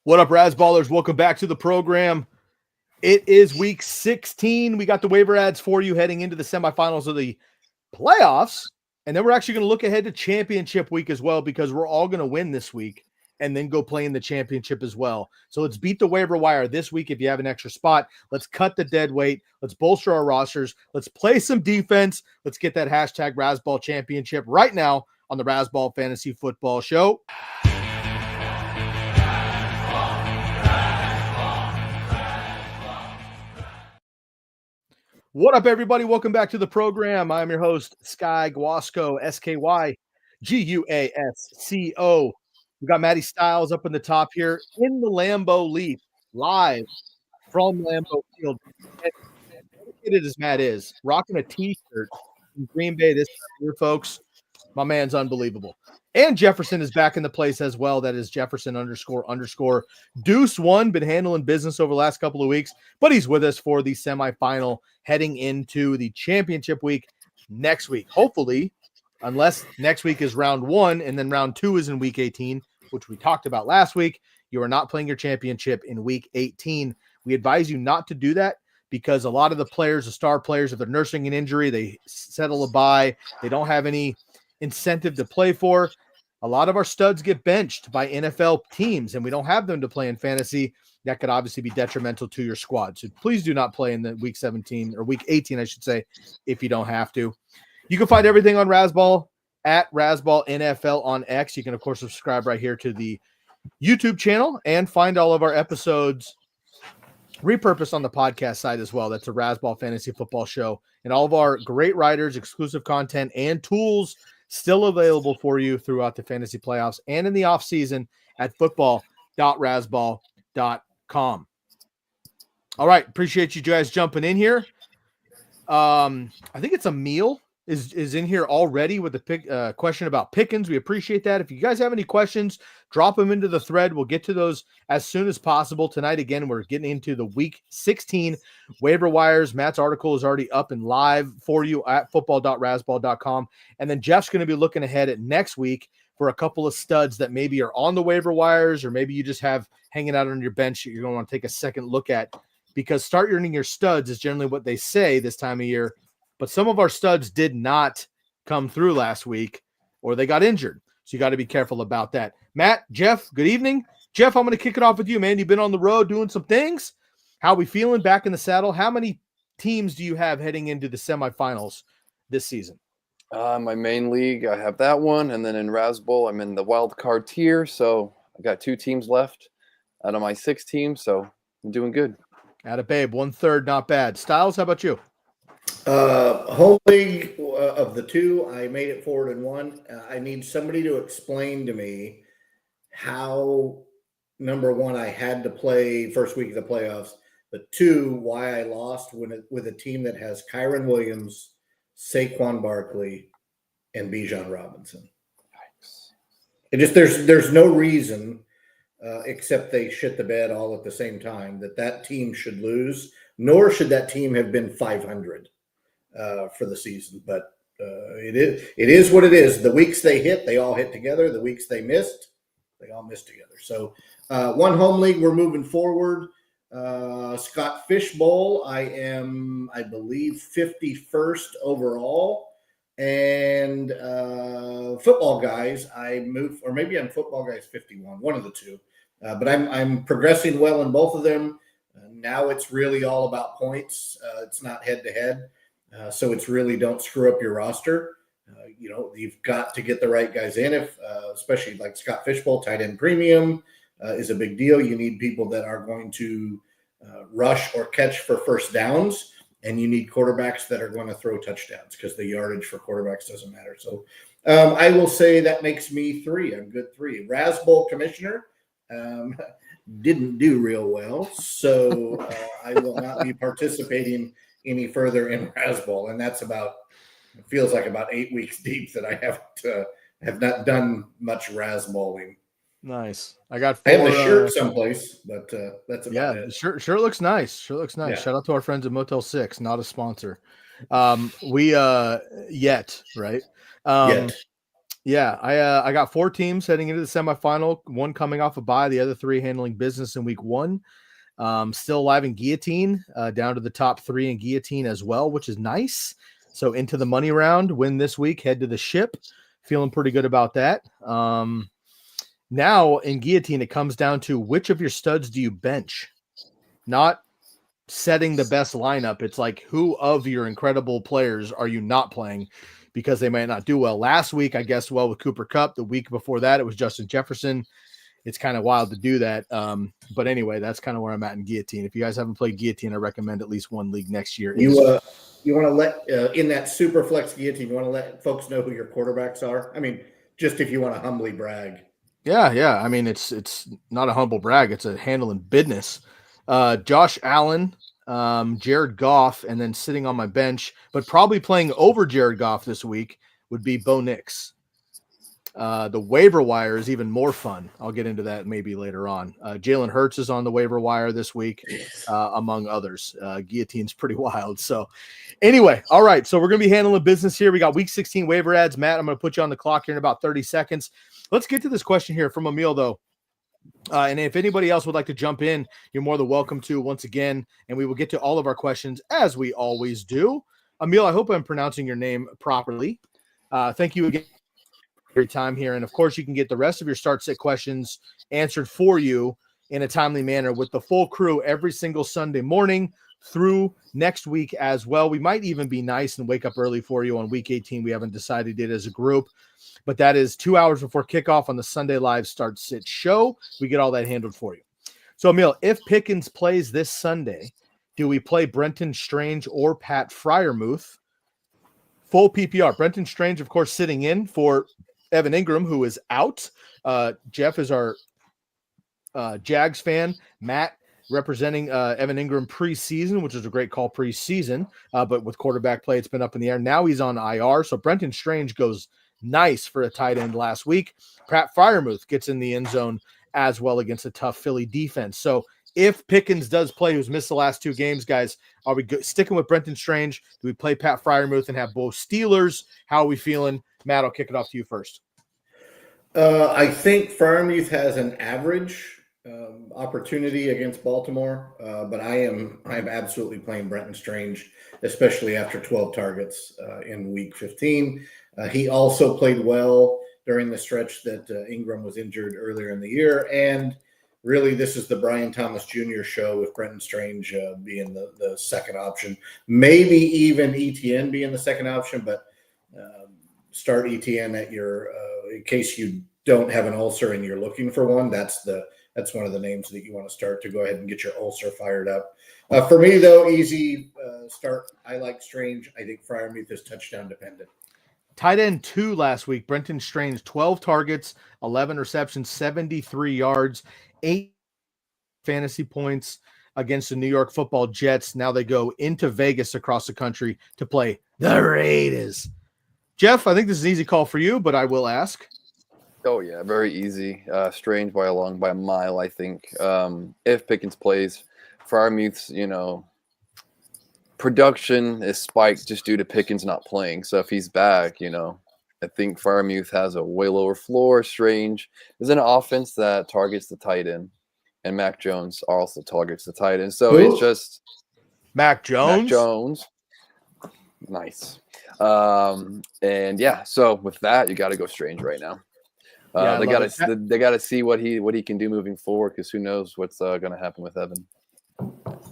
What up, Razzballers? Welcome back to the program. It is week 16. We got the waiver ads for you heading into the semifinals of the playoffs. And then we're actually going to look ahead to championship week as well, because we're all going to win this week and then go play in the championship as well. So let's beat the waiver wire this week if you have an extra spot. Let's cut the dead weight. Let's bolster our rosters. Let's play some defense. Let's get that hashtag Razzball championship right now on the Razzball Fantasy Football Show. What up, everybody? Welcome back to the program. I'm your host, Sky Guasco, Skyguasco. We got Matty Stiles up in the top here in the Lambeau Leaf, live from Lambeau Field. And dedicated as Matt is, rocking a t-shirt in Green Bay this year, folks. My man's unbelievable. And Jefferson is back in the place as well. That is Jefferson __ Deuce One. Been handling business over the last couple of weeks, but he's with us for the semifinal heading into the championship week next week. Hopefully, unless next week is round 1 and then round 2 is in week 18, which we talked about last week, you are not playing your championship in week 18. We advise you not to do that because a lot of the players, the star players, if they're nursing an injury, they settle a bye. They don't have any incentive to play for. A lot of our studs get benched by NFL teams, and we don't have them to play in fantasy. That could obviously be detrimental to your squad. So please do not play in the week 17 or week 18, I should say, if you don't have to. You can find everything on Razzball at Razzball NFL on X. You can, of course, subscribe right here to the YouTube channel and find all of our episodes repurposed on the podcast side as well. That's a Razzball Fantasy Football Show. And all of our great writers, exclusive content, and tools still available for you throughout the fantasy playoffs and in the off season at football.razzball.com. All right. Appreciate you guys jumping in here. I think it's Emil is in here already with a question about Pickens. We appreciate that. If you guys have any questions, drop them into the thread. We'll get to those as soon as possible. Tonight, again, we're getting into the week 16 waiver wires. Matt's article is already up and live for you at football.razzball.com. And then Jeff's going to be looking ahead at next week for a couple of studs that maybe are on the waiver wires, or maybe you just have hanging out on your bench that you're going to want to take a second look at, because start earning your studs is generally what they say this time of year. But some of our studs did not come through last week, or they got injured. So you got to be careful about that. Matt, Jeff, good evening. Jeff, I'm going to kick it off with you, man. You've been on the road doing some things. How are we feeling back in the saddle? How many teams do you have heading into the semifinals this season? My main league, I have that one. And then in Razzball, I'm in the wild card tier. So I got 2 teams left out of my 6 teams. So I'm doing good. Atta babe, 1/3, not bad. Stiles, how about you? Home league of the 2, I made it forward in 1. I need somebody to explain to me how, number 1, I had to play first week of the playoffs, but 2, why I lost with a team that has Kyron Williams, Saquon Barkley, and Bijan Robinson. It just there's no reason, except they shit the bed all at the same time, that team should lose, nor should that team have been 500 for the season. But it is what it is. The weeks they hit, they all hit together. The weeks they missed, they all missed together. So 1 home league, we're moving forward. Scott Fishbowl, I am, I believe, 51st overall. And football guys, I move, or maybe I'm football guys 51, one of the 2. But I'm progressing well in both of them. Now it's really all about points. It's not head to head. So it's really don't screw up your roster. You've got to get the right guys in, if especially like Scott Fishbowl, tight end premium is a big deal. You need people that are going to rush or catch for first downs, and you need quarterbacks that are going to throw touchdowns, because the yardage for quarterbacks doesn't matter. So I will say that makes me 3. I'm good 3. Razzball commissioner didn't do real well, so I will not be participating any further in Razzball, and that's it feels like about 8 weeks deep that I have not done much Razzballing. Nice. I have a shirt someplace, but that's about it. Shirt looks nice. Yeah. Shout out to our friends at Motel 6, not a sponsor. Yet, right? Yet. Yeah, I got 4 teams heading into the semifinal, one coming off a bye, the other 3 handling business in week 1. Still alive in guillotine, down to the top 3 in guillotine as well, which is nice. So into the money round, win this week, head to the ship. Feeling pretty good about that. Now in guillotine, it comes down to which of your studs do you bench? Not setting the best lineup. It's like, who of your incredible players are you not playing because they might not do well? Last week, I guessed well with Cooper Kupp. The week before that, it was Justin Jefferson. It's kind of wild to do that. But anyway, that's kind of where I'm at in guillotine. If you guys haven't played guillotine, I recommend at least one league next year. You want to let in that super flex guillotine, you want to let folks know who your quarterbacks are? I mean, just if you want to humbly brag. Yeah. I mean, it's not a humble brag. It's a handling business. Josh Allen, Jared Goff, and then sitting on my bench, but probably playing over Jared Goff this week would be Bo Nix. The waiver wire is even more fun. I'll get into that maybe later on. Jalen Hurts is on the waiver wire this week, among others. Guillotine's pretty wild. So anyway, all right. So we're going to be handling business here. We got week 16 waiver ads. Matt, I'm going to put you on the clock here in about 30 seconds. Let's get to this question here from Emil, though. And if anybody else would like to jump in, you're more than welcome to once again, and we will get to all of our questions as we always do. Emil, I hope I'm pronouncing your name properly. Thank you again for your time here. And of course, you can get the rest of your start sit questions answered for you in a timely manner with the full crew every single Sunday morning through next week as well. We might even be nice and wake up early for you on week 18. We haven't decided it as a group, but that is 2 hours before kickoff on the Sunday Live Start Sit show. We get all that handled for you. So, Emil, if Pickens plays this Sunday, do we play Brenton Strange or Pat Freiermuth? Full PPR. Brenton Strange, of course, sitting in for Evan Ingram, who is out. Jeff is our Jags fan. Matt representing Evan Ingram preseason, which is a great call preseason. But with quarterback play, it's been up in the air. Now he's on IR. So Brenton Strange goes nice for a tight end last week. Pat Freiermuth gets in the end zone as well against a tough Philly defense. So if Pickens does play, who's missed the last 2 games, guys, are we sticking with Brenton Strange? Do we play Pat Freiermuth and have both Steelers? How are we feeling? Matt, I'll kick it off to you first. I think Freiermuth has an average opportunity against Baltimore, but I'm absolutely playing Brenton Strange, especially after 12 targets in week 15. He also played well during the stretch that Ingram was injured earlier in the year. And really, this is the Brian Thomas Jr. show with Brenton Strange being the second option. Maybe even ETN being the second option, but start ETN at your in case you don't have an ulcer and you're looking for one. That's one of the names that you want to start to go ahead and get your ulcer fired up. For me, though, easy start. I like Strange. I think Freiermuth is touchdown dependent. Tight end 2 last week. Brenton Strange, 12 targets, 11 receptions, 73 yards, 8 fantasy points against the New York Football Jets. Now they go into Vegas across the country to play the Raiders. Jeff, I think this is an easy call for you, but I will ask. Oh, yeah, very easy. Strange by a mile, I think. If Pickens plays, Freiermuth's, production is spiked just due to Pickens not playing. So if he's back, I think Freiermuth has a way lower floor. Strange is an offense that targets the tight end, and Mac Jones also targets the tight end. So it's just Mac Jones. Mac Jones. Nice. And yeah, so with that, you got to go Strange right now. They got to see what he can do moving forward, because who knows what's going to happen with Evan.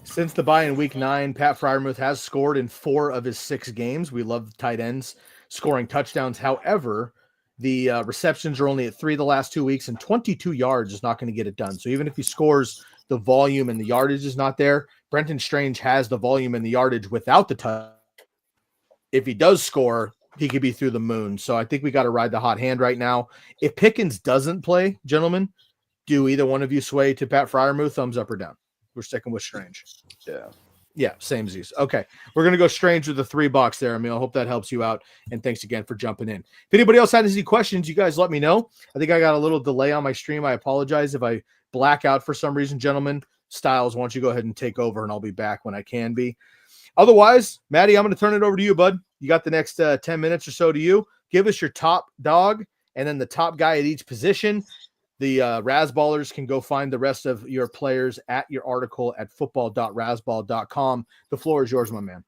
Since the bye in week 9, Pat Freiermuth has scored in 4 of his 6 games. We love tight ends scoring touchdowns. However, the receptions are only at 3 the last 2 weeks, and 22 yards is not going to get it done. So even if he scores, the volume and the yardage is not there. Brenton Strange has the volume and the yardage without the touch. If he does score, he could be through the moon. So I think we got to ride the hot hand right now. If Pickens doesn't play, gentlemen, do either one of you sway to Pat Freiermuth? Thumbs up or down? We're sticking with Strange. Yeah, same Z's. Okay, we're going to go Strange with the $3 there, Emil. I hope that helps you out, and thanks again for jumping in. If anybody else has any questions, you guys let me know. I think I got a little delay on my stream. I apologize if I black out for some reason, gentlemen. Stiles, why don't you go ahead and take over, and I'll be back when I can be. Otherwise, Maddie, I'm going to turn it over to you, bud. You got the next 10 minutes or so to you. Give us your top dog and then the top guy at each position. The Razzballers can go find the rest of your players at your article at football.razzball.com. The floor is yours, my man.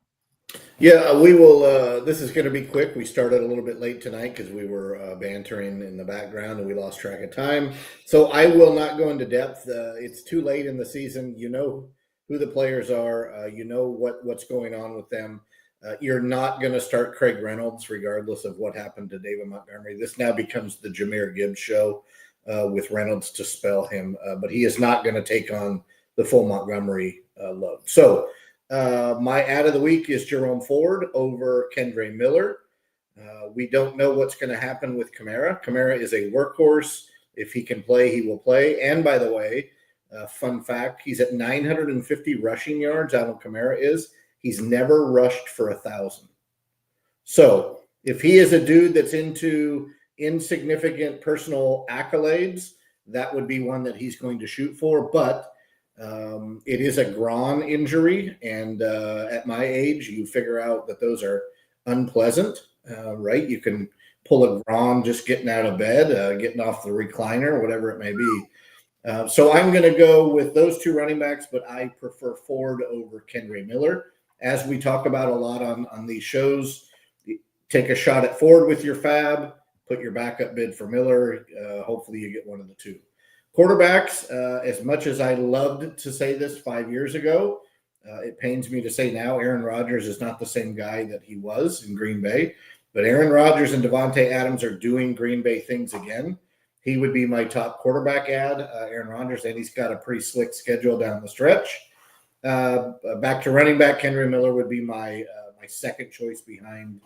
Yeah, we will. This is going to be quick. We started a little bit late tonight because we were bantering in the background and we lost track of time. So I will not go into depth. It's too late in the season. You know who the players are. You know what's going on with them. You're not going to start Craig Reynolds regardless of what happened to David Montgomery. This now becomes the Jahmyr Gibbs show with Reynolds to spell him. But he is not going to take on the full Montgomery load. So my ad of the week is Jerome Ford over Kendre Miller. We don't know what's going to happen with Kamara. Kamara is a workhorse. If he can play, he will play. And by the way, fun fact, he's at 950 rushing yards. Alvin Kamara is. He's never rushed for 1,000. So if he is a dude that's into insignificant personal accolades, that would be one that he's going to shoot for. But it is a groin injury, and at my age, you figure out that those are unpleasant, right? You can pull a groin just getting out of bed, getting off the recliner, whatever it may be. So I'm going to go with those two running backs, but I prefer Ford over Kendre Miller. As we talk about a lot on these shows, take a shot at Ford with your fab, put your backup bid for Miller. Hopefully you get one of the two. Quarterbacks, as much as I loved to say this 5 years ago, it pains me to say now Aaron Rodgers is not the same guy that he was in Green Bay. But Aaron Rodgers and Devontae Adams are doing Green Bay things again. He would be my top quarterback ad, Aaron Rodgers, and he's got a pretty slick schedule down the stretch. Back to running back, Kendre Miller would be my second choice behind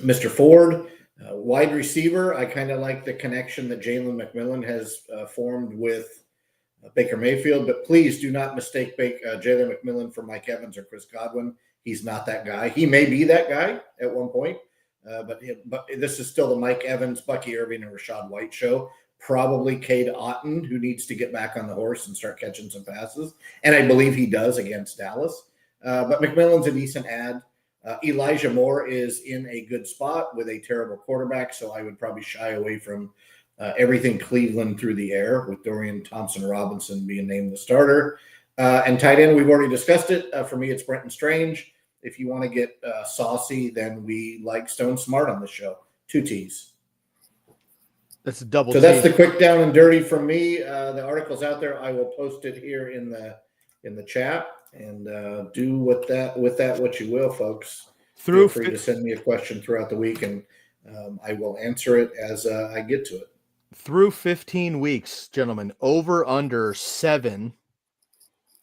Mr. Ford. Wide receiver, I kind of like the connection that Jalen McMillan has formed with Baker Mayfield, but please do not mistake Jalen McMillan for Mike Evans or Chris Godwin. He's not that guy. He may be that guy at one point, but this is still the Mike Evans, Bucky Irving, and Rachaad White show. Probably Cade Otton, who needs to get back on the horse and start catching some passes, and I believe he does against Dallas. But McMillan's a decent ad. Elijah Moore is in a good spot with a terrible quarterback, so I would probably shy away from everything Cleveland through the air, with Dorian Thompson-Robinson being named the starter. And tight end, we've already discussed it. For me, it's Brenton Strange. If you want to get saucy, then we like Stone Smart on the show. 2 T's. That's a double. So that's the quick down and dirty from me. The article's out there. I will post it here in the chat, and do with that what you will, folks. Feel free to send me a question throughout the week, and I will answer it as I get to it. Through 15 weeks, gentlemen, over under 7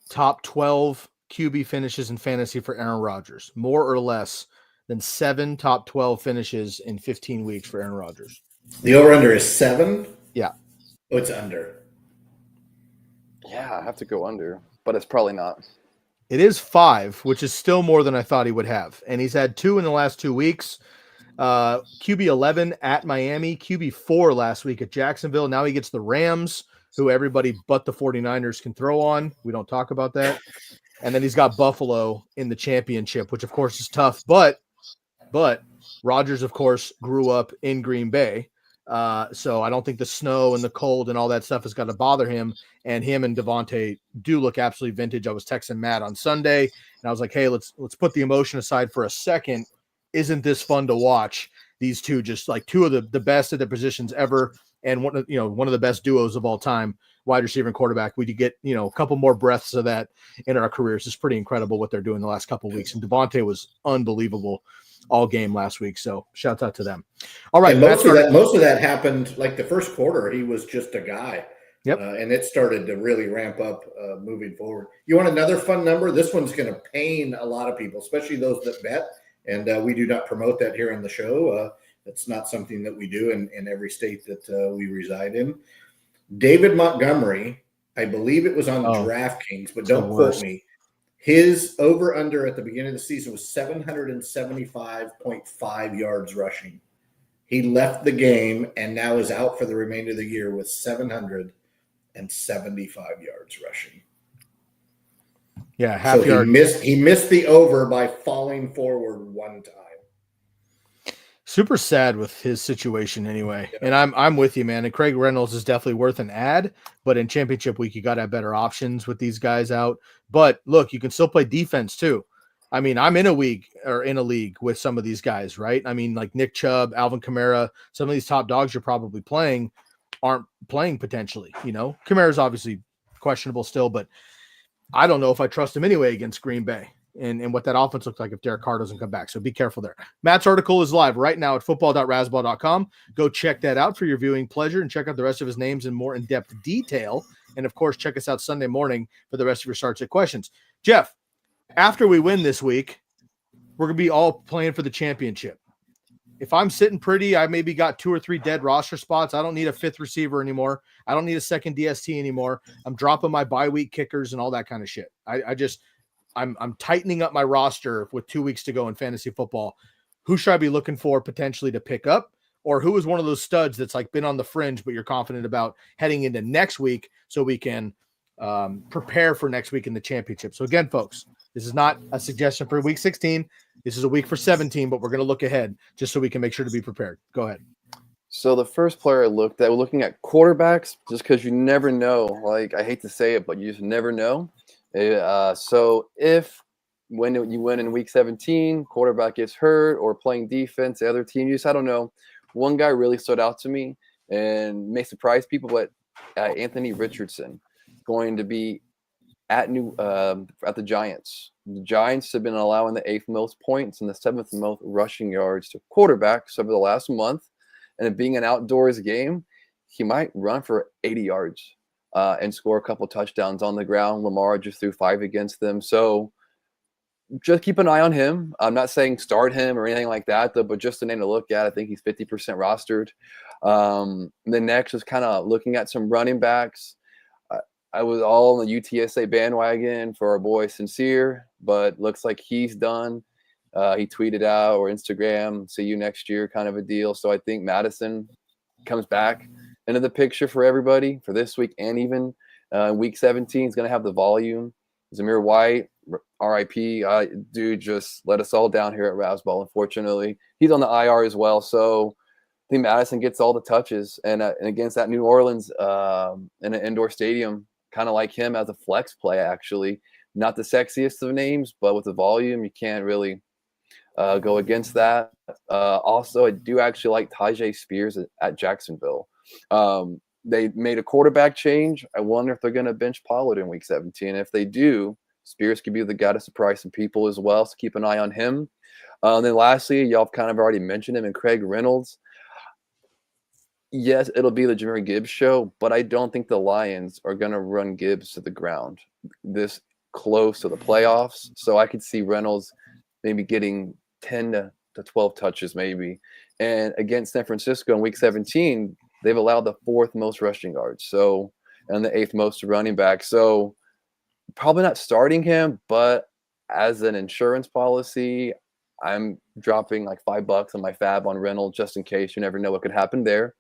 top 12 QB finishes in fantasy for Aaron Rodgers, more or less than 7 top 12 finishes in 15 weeks for Aaron Rodgers. The over-under is 7? Yeah. Oh, it's under. Yeah, I have to go under, but it's probably not. It is 5, which is still more than I thought he would have. And he's had 2 in the last 2 weeks. QB 11 at Miami, QB 4 last week at Jacksonville. Now he gets the Rams, who everybody but the 49ers can throw on. We don't talk about that. And then he's got Buffalo in the championship, which of course is tough. But Rodgers, of course, grew up in Green Bay. So I don't think the snow and the cold and all that stuff has got to bother him. And him and Devontae do look absolutely vintage. I was texting Matt on Sunday, and I was like, hey, let's put the emotion aside for a second. Isn't this fun to watch? These two, just like two of the best at their positions ever, and one of the best duos of all time, wide receiver and quarterback. We could get a couple more breaths of that in our careers. It's pretty incredible what they're doing the last couple of weeks. And Devontae was unbelievable all game last week. So shouts out to them. All right. And most of that happened like the first quarter. He was just a guy. Yep. And it started to really ramp up moving forward. You want another fun number? This one's going to pain a lot of people, especially those that bet. And we do not promote that here on the show. That's not something that we do in every state that we reside in. David Montgomery, I believe it was on DraftKings, but don't quote me. His over-under at the beginning of the season was 775.5 yards rushing. He left the game and now is out for the remainder of the year with 775 yards rushing. Yeah, half yard. He missed the over by falling forward one time. Super sad with his situation anyway. Yeah. And I'm with you, man. And Craig Reynolds is definitely worth an ad, but in championship week, you got to have better options with these guys out. But look, you can still play defense too. I mean, I'm in a league with some of these guys, right? I mean, like Nick Chubb, Alvin Kamara, some of these top dogs you're probably playing aren't playing potentially. Kamara's obviously questionable still, but I don't know if I trust him anyway against Green Bay and what that offense looks like if Derek Carr doesn't come back. So be careful there. Matt's article is live right now at football.rasball.com. Go check that out for your viewing pleasure and check out the rest of his names in more in-depth detail. And, of course, check us out Sunday morning for the rest of your Start Sit questions. Jeff, after we win this week, we're going to be all playing for the championship. If I'm sitting pretty, I maybe got 2 or 3 dead roster spots. I don't need a 5th receiver anymore. I don't need a 2nd DST anymore. I'm dropping my bye week kickers and all that kind of shit. I'm tightening up my roster with 2 weeks to go in fantasy football. Who should I be looking for potentially to pick up? Or who is one of those studs that's like been on the fringe, but you're confident about heading into next week so we can prepare for next week in the championship. So again, folks, this is not a suggestion for week 16. This is a week for 17, but we're going to look ahead just so we can make sure to be prepared. Go ahead. So the first player I looked at, we're looking at quarterbacks, just because you never know. Like, I hate to say it, but you just never know. So when you win in week 17, quarterback gets hurt or playing defense, the other team, I don't know. One guy really stood out to me and may surprise people, but Anthony Richardson going to be at the Giants. The Giants have been allowing the 8th most points and the 7th most rushing yards to quarterbacks over the last month. And it being an outdoors game, he might run for 80 yards and score a couple touchdowns on the ground. Lamar just threw 5 against them. So just keep an eye on him. I'm not saying start him or anything like that, though, but just a name to look at. I think he's 50% rostered. The next is kind of looking at some running backs. I was all on the UTSA bandwagon for our boy Sincere, but looks like he's done. He tweeted out or Instagram, see you next year kind of a deal. So I think Madison comes back into the picture for everybody for this week and even week 17 is going to have the volume. Zamir White, RIP, dude, just let us all down here at Rasball, unfortunately. He's on the IR as well, so I think Madison gets all the touches. And against that New Orleans in an indoor stadium, kind of like him as a flex play, actually. Not the sexiest of names, but with the volume, you can't really go against that. Also, I do actually like Tyjae Spears at Jacksonville. They made a quarterback change. I wonder if they're going to bench Pollard in week 17. If they do, Spears could be the guy to surprise some people as well, so keep an eye on him. And then lastly, y'all kind of already mentioned him, and Craig Reynolds. Yes, it'll be the Jahmyr Gibbs show, but I don't think the Lions are going to run Gibbs to the ground this close to the playoffs. So I could see Reynolds maybe getting 10 to 12 touches maybe. And against San Francisco in week 17, they've allowed the 4th most rushing yards, and the 8th most running back. So probably not starting him, but as an insurance policy, I'm dropping like $5 on my fab on Reynolds just in case. You never know what could happen there.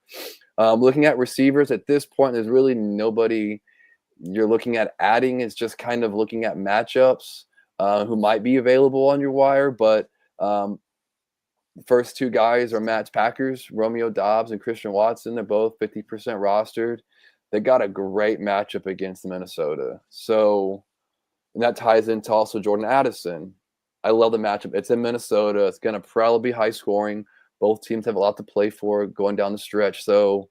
Looking at receivers at this point, there's really nobody you're looking at adding. It's just kind of looking at matchups who might be available on your wire. But the first 2 guys are Matt's Packers, Romeo Doubs and Christian Watson. They're both 50% rostered. They got a great matchup against Minnesota. So, and that ties into also Jordan Addison. I love the matchup. It's in Minnesota. It's going to probably be high scoring. Both teams have a lot to play for going down the stretch. So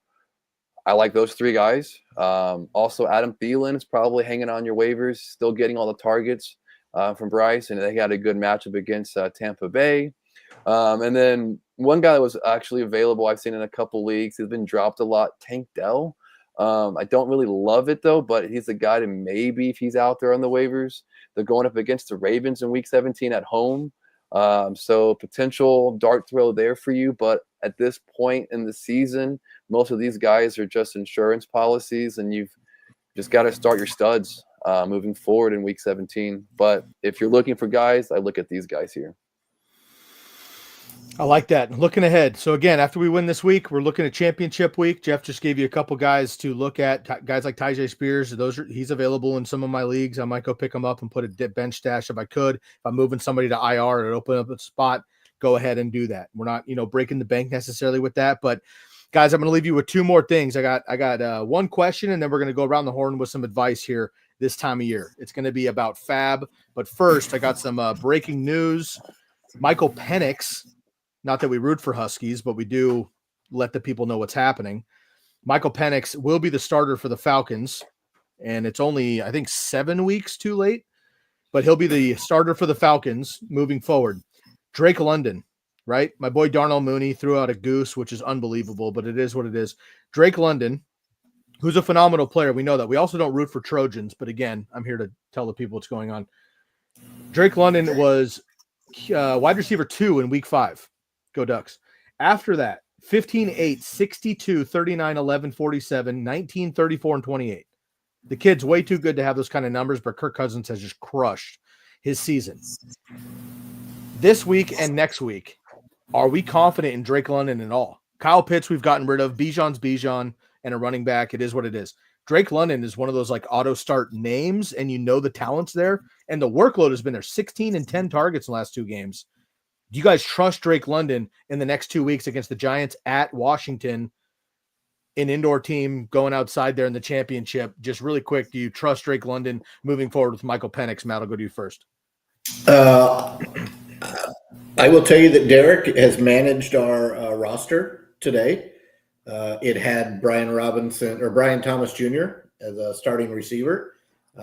I like those 3 guys. Also, Adam Thielen is probably hanging on your waivers, still getting all the targets from Bryce. And they had a good matchup against Tampa Bay. And then one guy that was actually available, I've seen in a couple leagues, has been dropped a lot, Tank Dell. I don't really love it, though, but he's a guy to maybe if he's out there on the waivers. They're going up against the Ravens in week 17 at home. So potential dart throw there for you. But at this point in the season, most of these guys are just insurance policies, and you've just got to start your studs moving forward in week 17. But if you're looking for guys, I look at these guys here. I like that. Looking ahead. So again, after we win this week, we're looking at championship week. Jeff just gave you a couple guys to look at, guys like Tyjae Spears. He's available in some of my leagues. I might go pick him up and put a bench stash if I could. If I'm moving somebody to IR, it'd open up a spot. go ahead and do that. We're not, breaking the bank necessarily with that, but guys, I'm going to leave you with two more things. I got one question, and then we're going to go around the horn with some advice here this time of year. It's going to be about Fab, but first I got some breaking news. Michael Penix, not that we root for Huskies, but we do let the people know what's happening. Michael Penix will be the starter for the Falcons, and it's only, I think, 7 weeks too late, but he'll be the starter for the Falcons moving forward. Drake London, right? My boy Darnell Mooney threw out a goose, which is unbelievable, but it is what it is. Drake London, who's a phenomenal player. We know that. We also don't root for Trojans, but again, I'm here to tell the people what's going on. Drake London was wide receiver 2 in week 5. Go Ducks. After that, 15-8, 62, 39, 11, 47, 19, 34, and 28. The kid's way too good to have those kind of numbers, but Kirk Cousins has just crushed his season. This week and next week, are we confident in Drake London at all? Kyle Pitts we've gotten rid of. Bijan's Bijan and a running back. It is what it is. Drake London is one of those like auto start names, and the talent's there, and the workload has been there. 16 and 10 targets in the last 2 games. Do you guys trust Drake London in the next 2 weeks against the Giants at Washington, an indoor team going outside there in the championship? Just really quick, do you trust Drake London moving forward with Michael Penix? Matt, I'll go to you first. I will tell you that Derek has managed our roster today. It had Brian Thomas Jr. as a starting receiver.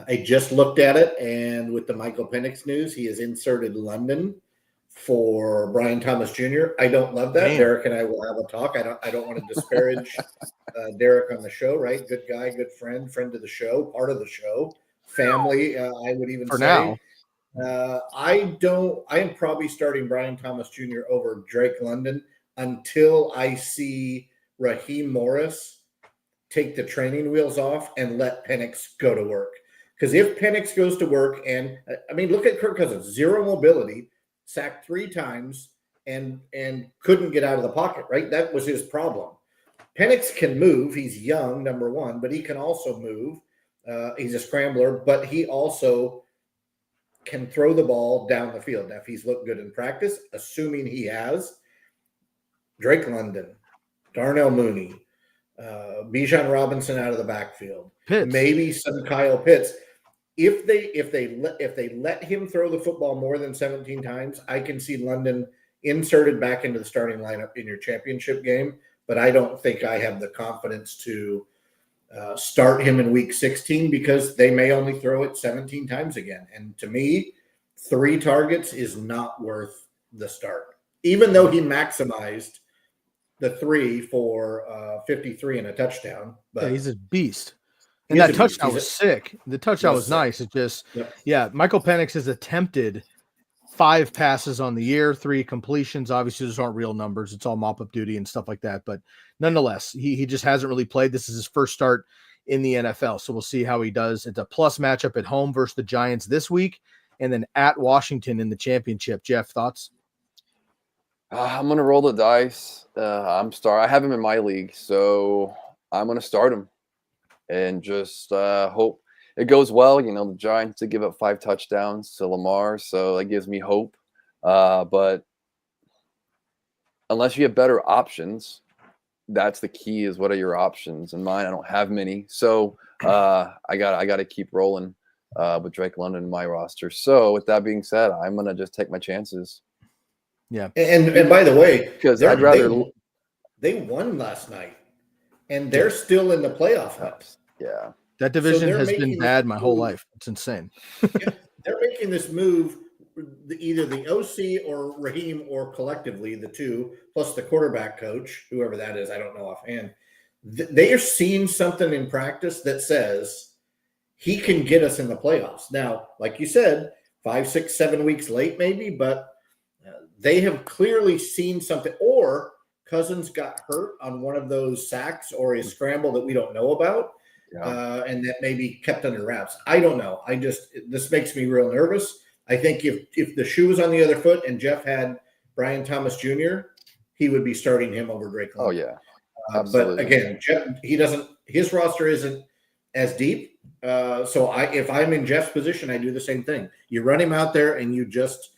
I just looked at it, and with the Michael Penix news, he has inserted London for Brian Thomas Jr. I don't love that. Damn. Derek and I will have a talk. I don't want to disparage Derek on the show, right? Good guy, good friend of the show, part of the show, family. I would even say. Now, I am probably starting Brian Thomas Jr. over Drake London until I see Raheem Morris take the training wheels off and let Penix go to work. Because if Penix goes to work, and I mean, look at Kirk Cousins, 0 mobility, sacked 3 times, and couldn't get out of the pocket, right? That was his problem. Penix can move. He's young, number one, but he can also move. He's a scrambler, but he also can throw the ball down the field. Now, if he's looked good in practice, assuming he has, Drake London, Darnell Mooney, Bijan Robinson out of the backfield, Pitts. Maybe some Kyle Pitts. If they let him throw the football more than 17 times, I can see London inserted back into the starting lineup in your championship game. But I don't think I have the confidence to start him in week 16 because they may only throw it 17 times again. And to me, 3 targets is not worth the start, even though he maximized the 3 for 53 and a touchdown. But yeah, he's a beast. And that touchdown was sick. The touchdown was nice. It just, Michael Penix has attempted 5 passes on the year, 3 completions. Obviously, those aren't real numbers. It's all mop-up duty and stuff like that. But nonetheless, he just hasn't really played. This is his first start in the NFL. So we'll see how he does. It's a plus matchup at home versus the Giants this week, and then at Washington in the championship. Jeff, thoughts? I'm going to roll the dice. I have him in my league, so I'm going to start him and just hope it goes well. The Giants did give up 5 touchdowns to Lamar, so that gives me hope. But unless you have better options, that's the key is what are your options? And mine, I don't have many. So I got to keep rolling with Drake London in my roster. So with that being said, I'm going to just take my chances. Yeah. And by the way, because they won last night and they're still in the playoff hunt. Yeah. That division has been bad my whole life. It's insane. They're making this move, either the OC or Raheem or collectively the 2, plus the quarterback coach, whoever that is, I don't know offhand. They are seeing something in practice that says he can get us in the playoffs. Now, like you said, 5, 6, 7 weeks late maybe, but they have clearly seen something, or Cousins got hurt on one of those sacks or a scramble that we don't know about. Yeah. And that maybe kept under wraps. I don't know. This makes me real nervous. I think if the shoe was on the other foot and Jeff had Brian Thomas Jr., he would be starting him over Drake London. Oh yeah, absolutely. But again, Jeff, his roster isn't as deep. So if I'm in Jeff's position, I do the same thing. You run him out there and you just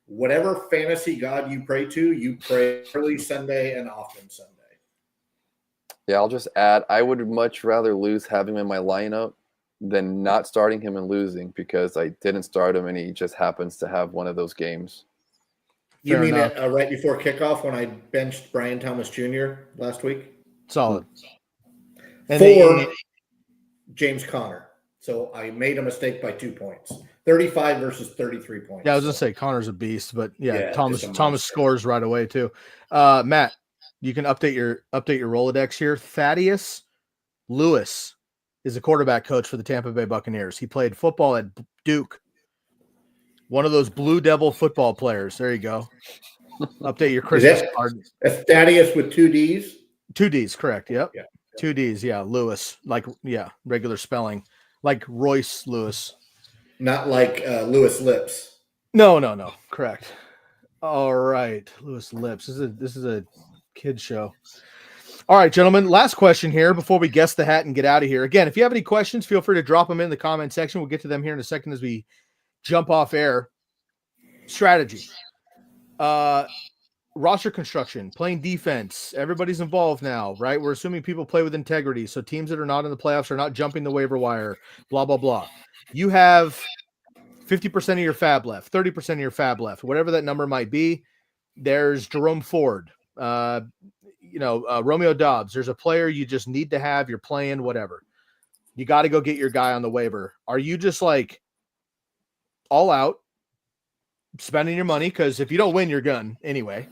whatever fantasy god you pray to, you pray early Sunday and often Sunday. Yeah, I'll just add, I would much rather lose having him in my lineup than not starting him and losing because I didn't start him and he just happens to have one of those games. You mean right before kickoff when I benched Brian Thomas Jr. last week? Solid. For James Conner. So I made a mistake by 2 points. 35 versus 33 points. Yeah, I was gonna say Connor's a beast, but yeah Thomas scores right away too. Matt, you can update your Rolodex here. Thaddeus Lewis is a quarterback coach for the Tampa Bay Buccaneers. He played football at Duke. One of those Blue Devil football players. There you go. Update your Christmas card. That's Thaddeus with 2 D's? 2 D's, correct. Yep. Yeah. 2 D's, yeah. Lewis, regular spelling. Like Royce Lewis. Not like Lewis Lips. No. Correct. All right. Lewis Lips. This is a kid show. All right, gentlemen. Last question here before we guess the hat and get out of here. Again, if you have any questions, feel free to drop them in the comment section. We'll get to them here in a second as we jump off air. Strategy. Roster construction, playing defense. Everybody's involved now, right? We're assuming people play with integrity. So teams that are not in the playoffs are not jumping the waiver wire, blah, blah, blah. You have 50% of your fab left, 30% of your fab left, whatever that number might be. There's Jerome Ford, Romeo Dobbs. There's a player you just need to have. You're playing, whatever. You got to go get your guy on the waiver. Are you just like all out, spending your money? Because if you don't win, you're gone anyway.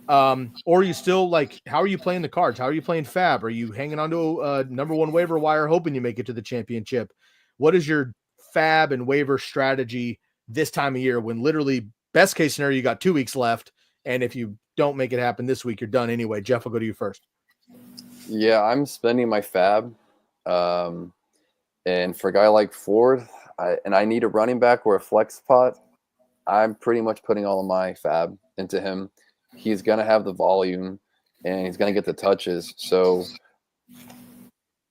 Or you still how are you playing the cards? How are you playing fab? Are you hanging on to a number one waiver wire, hoping you make it to the championship? What is your fab and waiver strategy this time of year when literally best case scenario, you got 2 weeks left. And if you don't make it happen this week, you're done anyway. Jeff, I'll go to you first. Yeah, I'm spending my fab. And for a guy like Ford, I need a running back or a flex spot. I'm pretty much putting all of my fab into him. He's going to have the volume and he's going to get the touches. So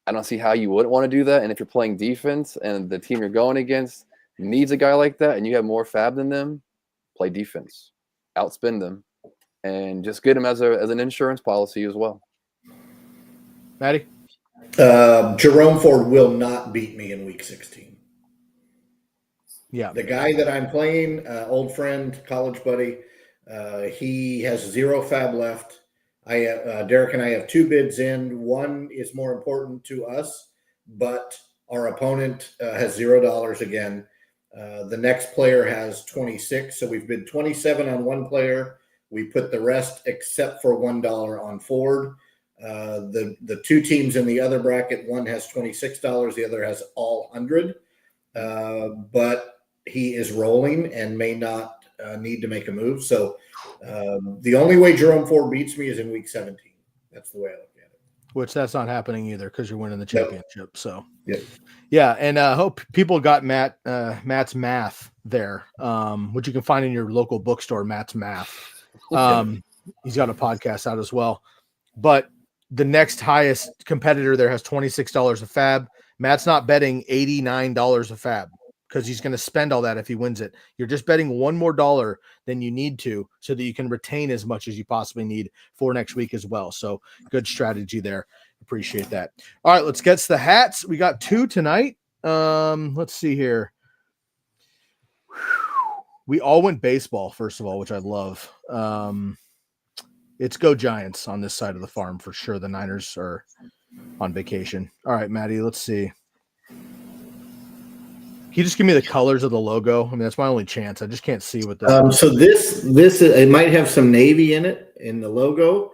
I don't see how you wouldn't want to do that. And if you're playing defense and the team you're going against needs a guy like that and you have more fab than them, play defense, outspend them, and just get him as an insurance policy as well. Maddie? Jerome Ford will not beat me in week 16. Yeah. The guy that I'm playing, old friend, college buddy, he has 0 fab left. Derek and I have 2 bids in. One is more important to us, but our opponent has $0 again. The next player has 26, so we've bid 27 on one player. We put the rest except for $1 on Ford. The 2 teams in the other bracket, one has $26, the other has all 100. But he is rolling and may not need to make a move. So the only way Jerome Ford beats me is in week 17. That's the way I look at it. Which that's not happening either because you're winning the championship. Yep. So yeah. And I hope people got Matt's math there, which you can find in your local bookstore, Matt's Math. He's got a podcast out as well. But the next highest competitor there has $26 of fab. Matt's not betting $89 of fab because he's going to spend all that if he wins it. You're just betting $1 more than you need to so that you can retain as much as you possibly need for next week as well. So good strategy there. Appreciate that. All right, let's get to the hats. We got 2 tonight. Let's see here. We all went baseball, first of all, which I love. It's go Giants on this side of the farm for sure. The Niners are on vacation. All right, Maddie, let's see. Can you just give me the colors of the logo? I mean, that's my only chance. I just can't see what the. So this it might have some navy in it in the logo.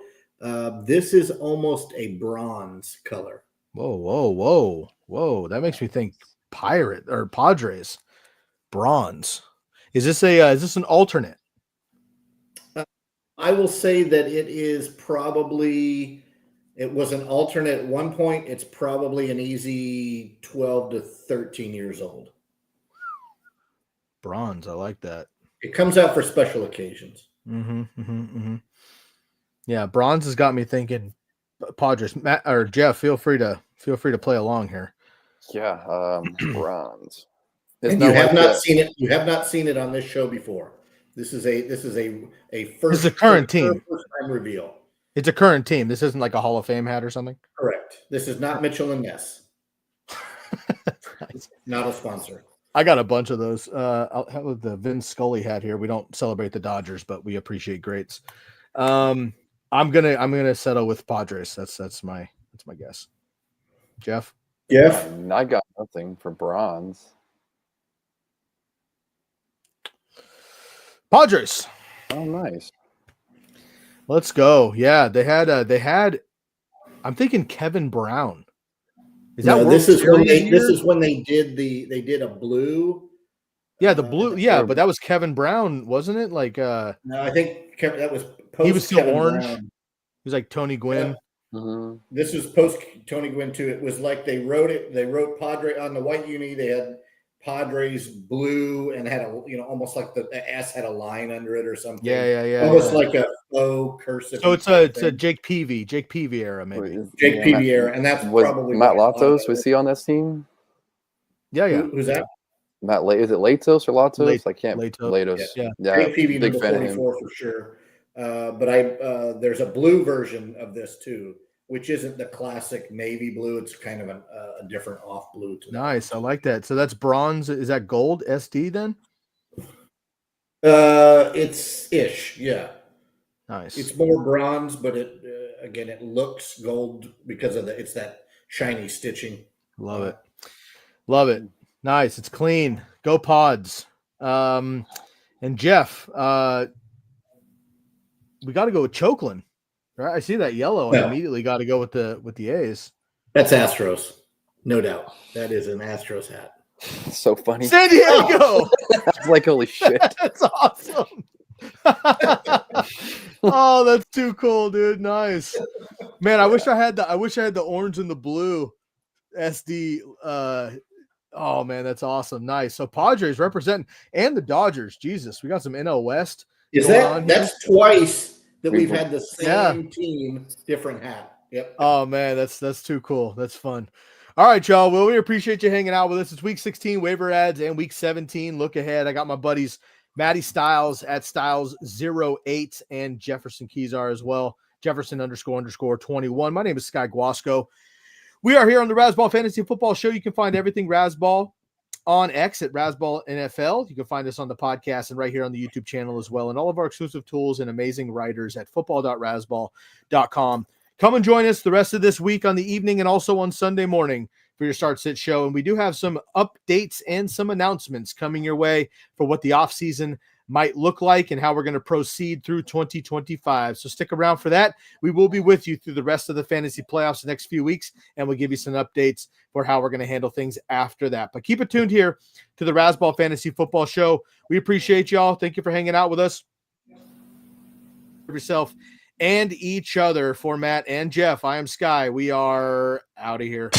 This is almost a bronze color. Whoa! That makes me think Pirate or Padres. Bronze. Is this an alternate? I will say that it is probably. It was an alternate at one point. It's probably an easy 12 to 13 years old. Bronze. I like that. It comes out for special occasions. Yeah, bronze has got me thinking Padres. Matt or Jeff, feel free to play along here. Yeah, bronze. And you have not seen it. You have not seen it on this show before. This is a This is a current team. First time reveal. It's a current team. This isn't like a Hall of Fame hat or something. Correct. This is not Mitchell and Ness. Nice. Not a sponsor. I got a bunch of those. I'll have the Vince Scully hat here. We don't celebrate the Dodgers, but we appreciate greats. I'm gonna settle with Padres. That's my guess. Jeff? Jeff? I got nothing for bronze. Padres. Oh, nice. Let's go. Yeah, they had I'm thinking Kevin Brown. Is that this is when they did a blue. Yeah, the blue. Yeah, but that was Kevin Brown, wasn't it? Like no, I think that was post. He was still Kevin orange. Brown. He was like Tony Gwynn. Yeah. Mm-hmm. This was post Tony Gwynn too. It was like they wrote Padre on the white uni. They had Padres blue and had almost like the S had a line under it or something. Yeah. Almost like a faux cursive. So it's a Jake Peavy era, maybe. Jake Peavy era, and that's probably Matt Latos. Was he on this team? Yeah. Who's that? Matt, is it Latos or Latos? I can't. Latos. Yeah. Jake Peavy, big number fan 44 for sure. But there's a blue version of this too, which isn't the classic navy blue. It's kind of a different off blue. Nice. I like that. So that's bronze. Is that gold SD then? It's ish. Yeah. Nice. It's more bronze, but it looks gold because of it's that shiny stitching. Love it. Nice. It's clean. Go Pods. And Jeff, we got to go with Chokeland. Right? I see that yellow and immediately got to go with the A's. That's Astros. No doubt. That is an Astros hat. So funny. San Diego. It's like, holy shit. That's awesome. Oh, that's too cool, dude. Nice. Man, I wish I had the orange and the blue SD. Oh man, that's awesome. Nice. So Padres representing and the Dodgers. Jesus, we got some NL West. That's twice that we've had the same team, different hat. Yep. Oh man, that's too cool. That's fun. All right, y'all. Well, we appreciate you hanging out with us. It's week 16 waiver ads and week 17 look ahead. I got my buddies Matty Stiles at Stiles08 and Jefferson Kezar as well. Jefferson __21. My name is Sky Guasco. We are here on the Razzball Fantasy Football Show. You can find everything Razzball on X at Razzball NFL. You can find us on the podcast and right here on the YouTube channel as well. And all of our exclusive tools and amazing writers at football.razzball.com. Come and join us the rest of this week on the evening and also on Sunday morning for your Start Sit show. And we do have some updates and some announcements coming your way for what the offseason might look like and how we're going to proceed through 2025. So stick around for that. We will be with you through the rest of the fantasy playoffs the next few weeks, and we'll give you some updates for how we're going to handle things after that. But keep it tuned here to the Razzball Fantasy Football Show. We appreciate y'all. Thank you for hanging out with us. Yourself and each other. For Matt and Jeff, I am Sky. We are out of here.